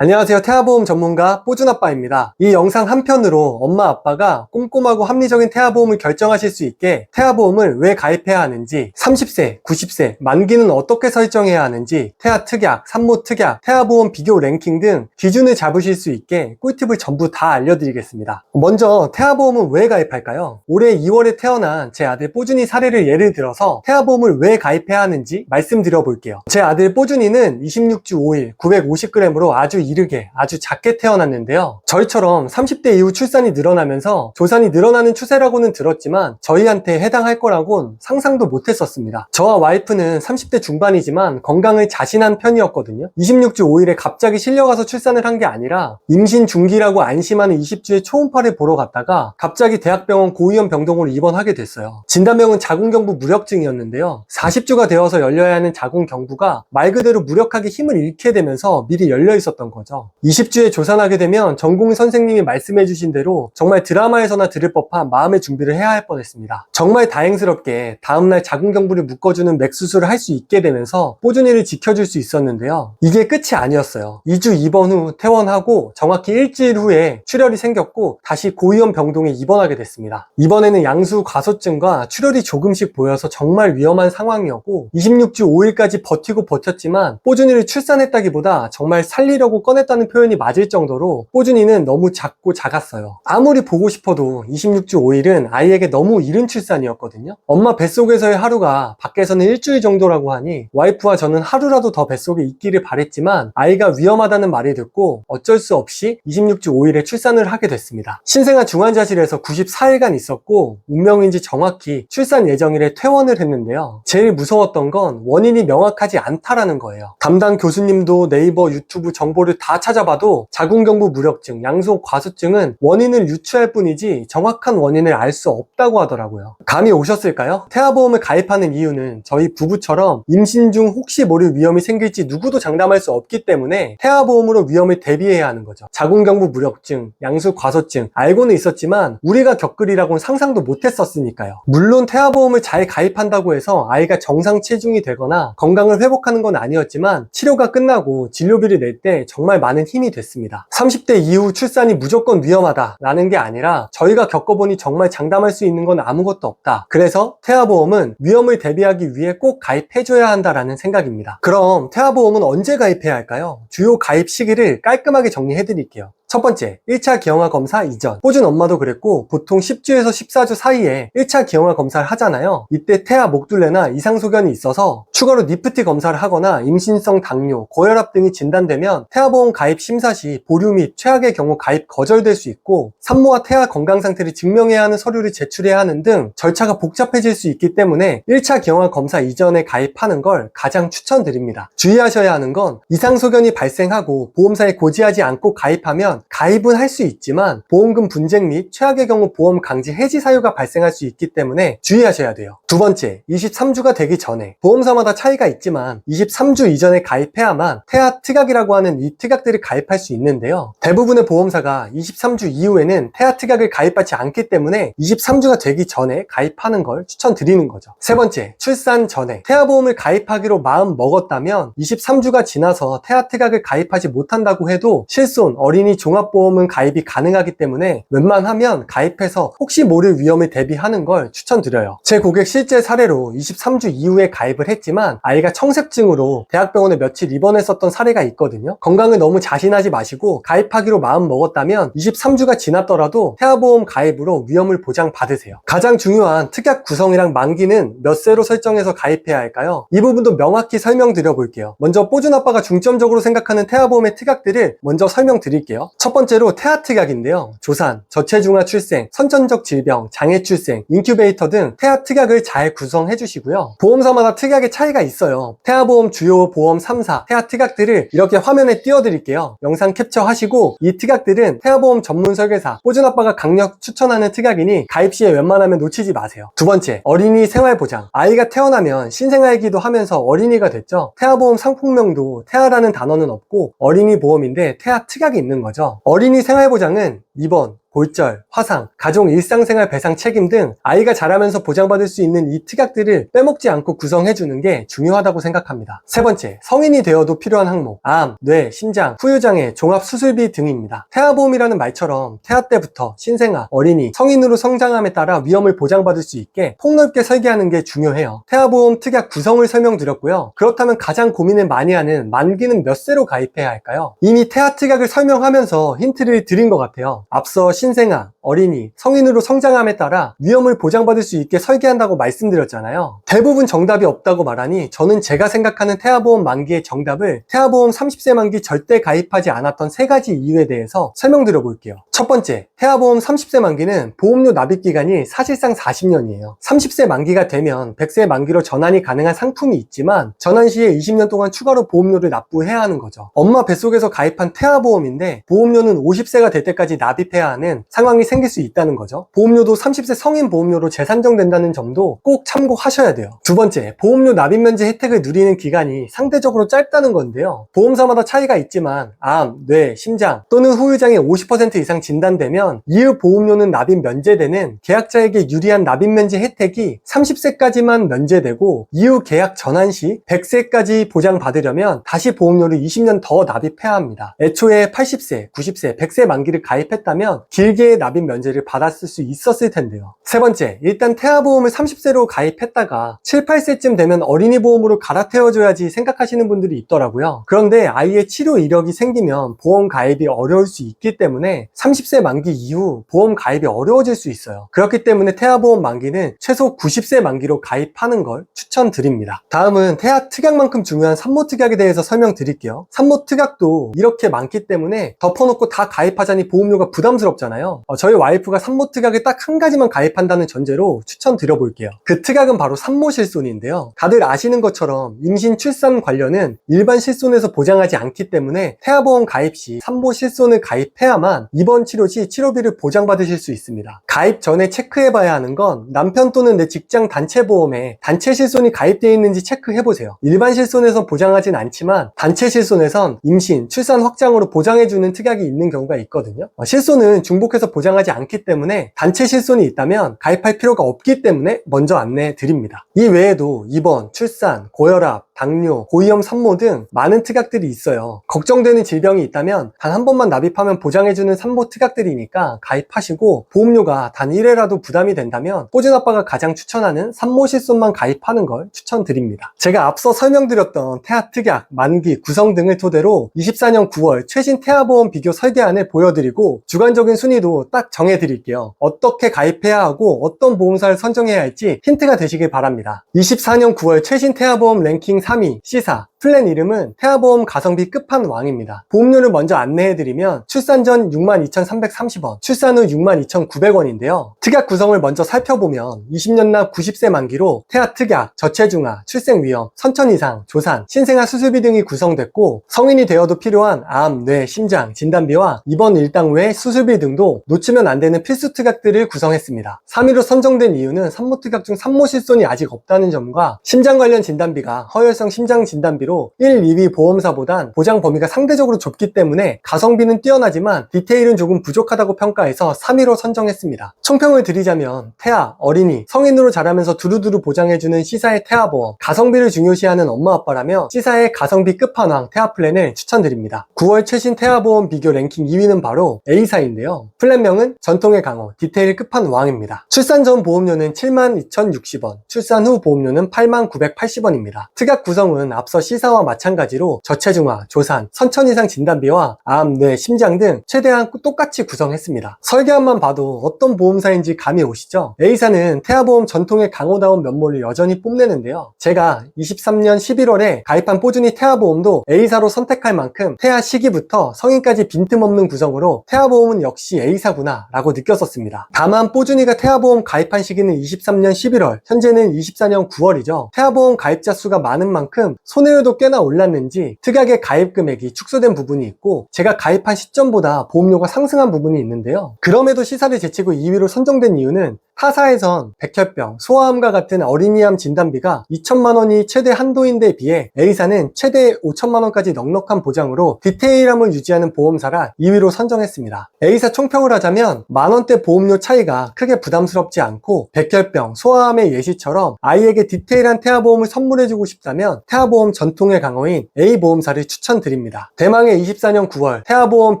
안녕하세요. 태아보험 전문가 뽀준아빠입니다. 이 영상 한편으로 엄마 아빠가 꼼꼼하고 합리적인 태아보험을 결정하실 수 있게 태아보험을 왜 가입해야 하는지, 30세, 90세, 만기는 어떻게 설정해야 하는지, 태아 특약, 산모 특약, 태아보험 비교 랭킹 등 기준을 잡으실 수 있게 꿀팁을 전부 다 알려드리겠습니다. 먼저 태아보험은 왜 가입할까요? 올해 2월에 태어난 제 아들 뽀준이 사례를 예를 들어서 태아보험을 왜 가입해야 하는지 말씀드려 볼게요. 제 아들 뽀준이는 26주 5일 950g으로 아주 이르게 아주 작게 태어났는데요. 저희처럼 30대 이후 출산이 늘어나면서 조산이 늘어나는 추세라고는 들었지만 저희한테 해당할 거라곤 상상도 못했었습니다. 저와 와이프는 30대 중반이지만 건강을 자신한 편이었거든요. 26주 5일에 갑자기 실려가서 출산을 한 게 아니라 임신 중기라고 안심하는 20주에 초음파를 보러 갔다가 갑자기 대학병원 고위험 병동으로 입원하게 됐어요. 진단명은 자궁경부 무력증이었는데요. 40주가 되어서 열려야 하는 자궁경부가 말 그대로 무력하게 힘을 잃게 되면서 미리 열려 있었던 거죠. 20주에 조산하게 되면 전공 선생님이 말씀해 주신 대로 정말 드라마에서나 들을 법한 마음의 준비를 해야 할 뻔했습니다. 정말 다행스럽게 다음날 자궁경부를 묶어주는 맥수술을 할 수 있게 되면서 뽀준이를 지켜줄 수 있었는데요. 이게 끝이 아니었어요. 2주 입원 후 퇴원하고 정확히 일주일 후에 출혈이 생겼고 다시 고위험 병동에 입원하게 됐습니다. 이번에는 양수 과소증과 출혈이 조금씩 보여서 정말 위험한 상황이었고 26주 5일까지 버티고 버텼지만 뽀준이를 출산했다기보다 정말 살리려고 꺼냈다는 표현이 맞을 정도로 뽀준이는 너무 작고 작았어요. 아무리 보고 싶어도 26주 5일은 아이에게 너무 이른 출산이었거든요. 엄마 뱃속에서의 하루가 밖에서는 일주일 정도라고 하니 와이프와 저는 하루라도 더 뱃속에 있기를 바랬지만 아이가 위험하다는 말을 듣고 어쩔 수 없이 26주 5일에 출산을 하게 됐습니다. 신생아 중환자실에서 94일간 있었고 운명인지 정확히 출산 예정일에 퇴원을 했는데요. 제일 무서웠던 건 원인이 명확하지 않다라는 거예요. 담당 교수님도 네이버 유튜브 정보를 다 찾아봐도 자궁경부 무력증, 양소 과소증은 원인을 유추할 뿐이지 정확한 원인을 알 수 없다고 하더라고요. 감이 오셨을까요? 태아보험을 가입하는 이유는 저희 부부처럼 임신 중 혹시 모를 위험이 생길지 누구도 장담할 수 없기 때문에 태아보험으로 위험을 대비해야 하는 거죠. 자궁경부 무력증, 양수 과소증 알고는 있었지만 우리가 겪으리라고는 상상도 못했었으니까요. 물론 태아보험을 잘 가입한다고 해서 아이가 정상 체중이 되거나 건강을 회복하는 건 아니었지만 치료가 끝나고 진료비를 낼 때 정말 많은 힘이 됐습니다. 30대 이후 출산이 무조건 위험하다라는 게 아니라 저희가 겪어보니 정말 장담할 수 있는 건 아무것도 없다. 그래서 태아보험은 위험을 대비하기 위해 꼭 가입해줘야 한다라는 생각입니다. 그럼 태아보험은 언제 가입해야 할까요? 주요 가입 시기를 깔끔하게 정리해드릴게요. 첫 번째, 1차 기형아 검사 이전. 뽀준 엄마도 그랬고 보통 10주에서 14주 사이에 1차 기형아 검사를 하잖아요. 이때 태아 목둘레나 이상소견이 있어서 추가로 니프티 검사를 하거나 임신성 당뇨, 고혈압 등이 진단되면 태아보험 가입 심사 시 보류 및 최악의 경우 가입 거절될 수 있고 산모와 태아 건강 상태를 증명해야 하는 서류를 제출해야 하는 등 절차가 복잡해질 수 있기 때문에 1차 기형아 검사 이전에 가입하는 걸 가장 추천드립니다. 주의하셔야 하는 건 이상소견이 발생하고 보험사에 고지하지 않고 가입하면 가입은 할 수 있지만 보험금 분쟁 및 최악의 경우 보험 강제 해지 사유가 발생할 수 있기 때문에 주의하셔야 돼요. 두 번째, 23주가 되기 전에 보험사마다 차이가 있지만 23주 이전에 가입해야만 태아 특약이라고 하는 이 특약들을 가입할 수 있는데요. 대부분의 보험사가 23주 이후에는 태아 특약을 가입하지 않기 때문에 23주가 되기 전에 가입하는 걸 추천드리는 거죠. 세 번째, 출산 전에 태아보험을 가입하기로 마음 먹었다면 23주가 지나서 태아 특약을 가입하지 못한다고 해도 실손, 어린이 종합보험은 가입이 가능하기 때문에 웬만하면 가입해서 혹시 모를 위험을 대비하는 걸 추천드려요. 제 고객 실제 사례로 23주 이후에 가입을 했지만 아이가 청색증으로 대학병원에 며칠 입원했었던 사례가 있거든요. 건강을 너무 자신하지 마시고 가입하기로 마음 먹었다면 23주가 지났더라도 태아보험 가입으로 위험을 보장받으세요. 가장 중요한 특약 구성이랑 만기는 몇 세로 설정해서 가입해야 할까요? 이 부분도 명확히 설명드려 볼게요. 먼저 뽀준아빠가 중점적으로 생각하는 태아보험의 특약들을 먼저 설명드릴게요. 첫 번째로 태아 특약인데요. 조산, 저체중아 출생, 선천적 질병, 장애 출생, 인큐베이터 등 태아 특약을 잘 구성해 주시고요. 보험사마다 특약의 차이가 있어요. 태아보험 주요 보험 3사 태아 특약들을 이렇게 화면에 띄워드릴게요. 영상 캡처하시고 이 특약들은 태아보험 전문 설계사 뽀준아빠가 강력 추천하는 특약이니 가입 시에 웬만하면 놓치지 마세요. 두 번째, 어린이 생활보장. 아이가 태어나면 신생아이기도 하면서 어린이가 됐죠. 태아보험 상품명도 태아라는 단어는 없고 어린이 보험인데 태아 특약이 있는 거죠. 어린이 생활보장은 입원, 골절, 화상, 가족 일상생활 배상 책임 등 아이가 자라면서 보장받을 수 있는 이 특약들을 빼먹지 않고 구성해주는 게 중요하다고 생각합니다. 세 번째, 성인이 되어도 필요한 항목, 암, 뇌, 심장, 후유장애, 종합수술비 등입니다. 태아보험이라는 말처럼 태아 때부터 신생아, 어린이, 성인으로 성장함에 따라 위험을 보장받을 수 있게 폭넓게 설계하는 게 중요해요. 태아보험 특약 구성을 설명드렸고요. 그렇다면 가장 고민을 많이 하는 만기는 몇 세로 가입해야 할까요? 이미 태아 특약을 설명하면서 힌트를 드린 것 같아요. 앞서 신생아, 어린이, 성인으로 성장함에 따라 위험을 보장받을 수 있게 설계한다고 말씀드렸잖아요. 대부분 정답이 없다고 말하니 저는 제가 생각하는 태아보험 만기의 정답을 태아보험 30세 만기 절대 가입하지 않았던 3가지 이유에 대해서 설명드려 볼게요. 첫 번째, 태아보험 30세 만기는 보험료 납입 기간이 사실상 40년이에요. 30세 만기가 되면 100세 만기로 전환이 가능한 상품이 있지만 전환 시에 20년 동안 추가로 보험료를 납부해야 하는 거죠. 엄마 뱃속에서 가입한 태아보험인데 보험료는 50세가 될 때까지 납입해야 하는 상황이 생길 수 있다는 거죠. 보험료도 30세 성인 보험료로 재산정된다는 점도 꼭 참고하셔야 돼요. 두 번째, 보험료 납입 면제 혜택을 누리는 기간이 상대적으로 짧다는 건데요. 보험사마다 차이가 있지만 암, 뇌, 심장 또는 후유장애 50% 이상 진단되면 이후 보험료는 납입 면제되는 계약자에게 유리한 납입 면제 혜택이 30세까지만 면제되고 이후 계약 전환 시 100세까지 보장받으려면 다시 보험료를 20년 더 납입해야 합니다. 애초에 80세, 90세, 100세 만기를 가입했다면 길게 납입 면제를 받았을 수 있었을 텐데요. 세 번째, 일단 태아보험을 30세로 가입했다가 7, 8세쯤 되면 어린이 보험으로 갈아태워줘야지 생각하시는 분들이 있더라고요. 그런데 아이의 치료 이력이 생기면 보험 가입이 어려울 수 있기 때문에 30세 만기 이후 보험 가입이 어려워질 수 있어요. 그렇기 때문에 태아보험 만기는 최소 90세 만기로 가입하는 걸 추천드립니다. 다음은 태아 특약만큼 중요한 산모 특약에 대해서 설명드릴게요. 산모 특약도 이렇게 많기 때문에 덮어놓고 다 가입하자니 보험료가 부담스럽잖아요. 저희 와이프가 산모 특약을 딱 한 가지만 가입한다는 전제로 추천드려볼게요. 그 특약은 바로 산모실손인데요. 다들 아시는 것처럼 임신 출산 관련은 일반 실손에서 보장하지 않기 때문에 태아보험 가입 시 산모실손을 가입해야만 입원 치료 시 치료비를 보장받으실 수 있습니다. 가입 전에 체크해봐야 하는 건 남편 또는 내 직장 단체 보험에 단체 실손이 가입되어 있는지 체크해보세요. 일반 실손에선 보장하진 않지만 단체 실손에선 임신, 출산 확장으로 보장해주는 특약이 있는 경우가 있거든요. 실손은 중복해서 보장하지 않기 때문에 단체 실손이 있다면 가입할 필요가 없기 때문에 먼저 안내해 드립니다. 이 외에도 입원, 출산, 고혈압, 당뇨, 고위험 산모 등 많은 특약들이 있어요. 걱정되는 질병이 있다면 단 한 번만 납입하면 보장해주는 산모 특약들이니까 가입하시고 보험료가 단 1회라도 부담이 된다면 뽀준아빠가 가장 추천하는 산모실손만 가입하는 걸 추천드립니다. 제가 앞서 설명드렸던 태아 특약, 만기, 구성 등을 토대로 24년 9월 최신 태아보험 비교 설계안을 보여드리고 주관적인 순위도 딱 정해드릴게요. 어떻게 가입해야 하고 어떤 보험사를 선정해야 할지 힌트가 되시길 바랍니다. 24년 9월 최신 태아보험 랭킹 3위 C사 플랜 이름은 태아보험 가성비 끝판왕입니다. 보험료를 먼저 안내해드리면 출산 전 62,330원, 출산 후 62,900원인데요. 특약 구성을 먼저 살펴보면 20년 납 90세 만기로 태아 특약, 저체중아, 출생위험, 선천 이상, 조산, 신생아 수술비 등이 구성됐고 성인이 되어도 필요한 암, 뇌, 심장, 진단비와 입원 일당 외 수술비 등도 놓치면 안 되는 필수 특약들을 구성했습니다. 3위로 선정된 이유는 산모 특약 중 산모실손이 아직 없다는 점과 심장 관련 진단비가 허혈성 심장 진단비로 1, 2위 보험사보단 보장 범위가 상대적으로 좁기 때문에 가성비는 뛰어나지만 디테일은 조금 부족하다고 평가해서 3위로 선정했습니다. 총평을 드리자면 태아, 어린이, 성인으로 자라면서 두루두루 보장해주는 C사의 태아보험, 가성비를 중요시하는 엄마 아빠라면 C사의 가성비 끝판왕 태아 플랜을 추천드립니다. 9월 최신 태아보험 비교 랭킹 2위는 바로 A사인데요. 플랜명은 전통의 강호, 디테일 끝판왕입니다. 출산 전 보험료는 72,060원, 출산 후 보험료는 89,980원입니다. 특약 구성은 앞서 C사와 마찬가지로 저체중아, 조산, 선천 이상 진단비와 암, 뇌, 심장 등 최대한 똑같이 구성했습니다. 설계안만 봐도 어떤 보험사인지 감이 오시죠? A사는 태아보험 전통의 강호다운 면모를 여전히 뽐내는데요. 제가 23년 11월에 가입한 뽀준이 태아보험도 A사로 선택할 만큼 태아 시기부터 성인까지 빈틈없는 구성으로 태아보험은 역시 A사구나 라고 느꼈었습니다. 다만 뽀준이가 태아보험 가입한 시기는 23년 11월, 현재는 24년 9월이죠. 태아보험 가입자 수가 많은 만큼 손해율도 꽤나 올랐는지 특약의 가입 금액이 축소된 부분이 있고 제가 가입한 시점보다 보험료가 상승한 부분이 있는데요. 그럼에도 C사를 제치고 2위로 선정된 이유는 타사에선 백혈병, 소아암과 같은 어린이암 진단비가 2천만 원이 최대 한도인데 비해 A사는 최대 5천만 원까지 넉넉한 보장으로 디테일함을 유지하는 보험사라 2위로 선정했습니다. A사 총평을 하자면 만원대 보험료 차이가 크게 부담스럽지 않고 백혈병, 소아암의 예시처럼 아이에게 디테일한 태아보험을 선물해주고 싶다면 태아보험 전통의 강호인 A보험사를 추천드립니다. 대망의 24년 9월 태아보험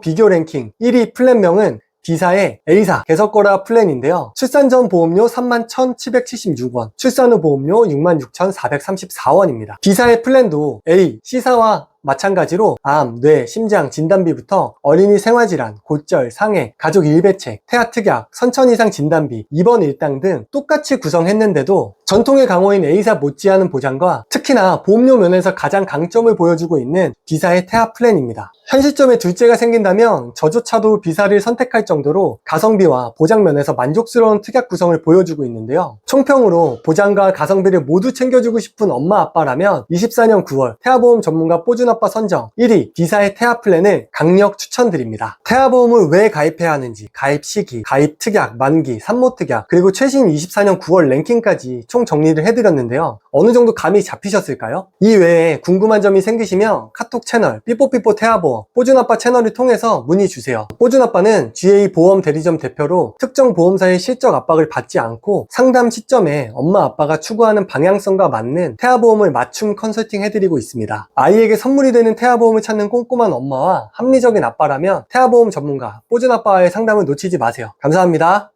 비교 랭킹 1위 플랜명은 B사의 A사 개석거라 플랜인데요. 출산 전 보험료 31,776원, 출산 후 보험료 66,434원입니다. B사의 플랜도 A, C사와 마찬가지로 암, 뇌, 심장 진단비부터 어린이 생활질환, 골절, 상해, 가족 일배책, 태아 특약, 선천 이상 진단비, 입원 일당 등 똑같이 구성했는데도 전통의 강호인 A사 못지않은 보장과 특히나 보험료 면에서 가장 강점을 보여주고 있는 B사의 태아 플랜입니다. 현 시점에 둘째가 생긴다면 저조차도 B사를 선택할 정도로 가성비와 보장 면에서 만족스러운 특약 구성을 보여주고 있는데요. 총평으로 보장과 가성비를 모두 챙겨주고 싶은 엄마 아빠라면 24년 9월 태아보험 전문가 뽀준아빠 선정 1위 B사의 태아 플랜을 강력 추천드립니다. 태아보험을 왜 가입해야 하는지, 가입 시기, 가입 특약, 만기, 산모 특약, 그리고 최신 24년 9월 랭킹까지 총 정리를 해드렸는데요. 어느 정도 감이 잡히셨을까요? 이 외에 궁금한 점이 생기시면 카톡 채널 삐뽀삐뽀 태아보험 뽀준아빠 채널을 통해서 문의 주세요. 뽀준아빠는 GA 보험 대리점 대표로 특정 보험사의 실적 압박을 받지 않고 상담 시점에 엄마 아빠가 추구하는 방향성과 맞는 태아보험을 맞춤 컨설팅 해드리고 있습니다. 아이에게 선물이 되는 태아보험을 찾는 꼼꼼한 엄마와 합리적인 아빠라면 태아보험 전문가 뽀준아빠와의 상담을 놓치지 마세요. 감사합니다.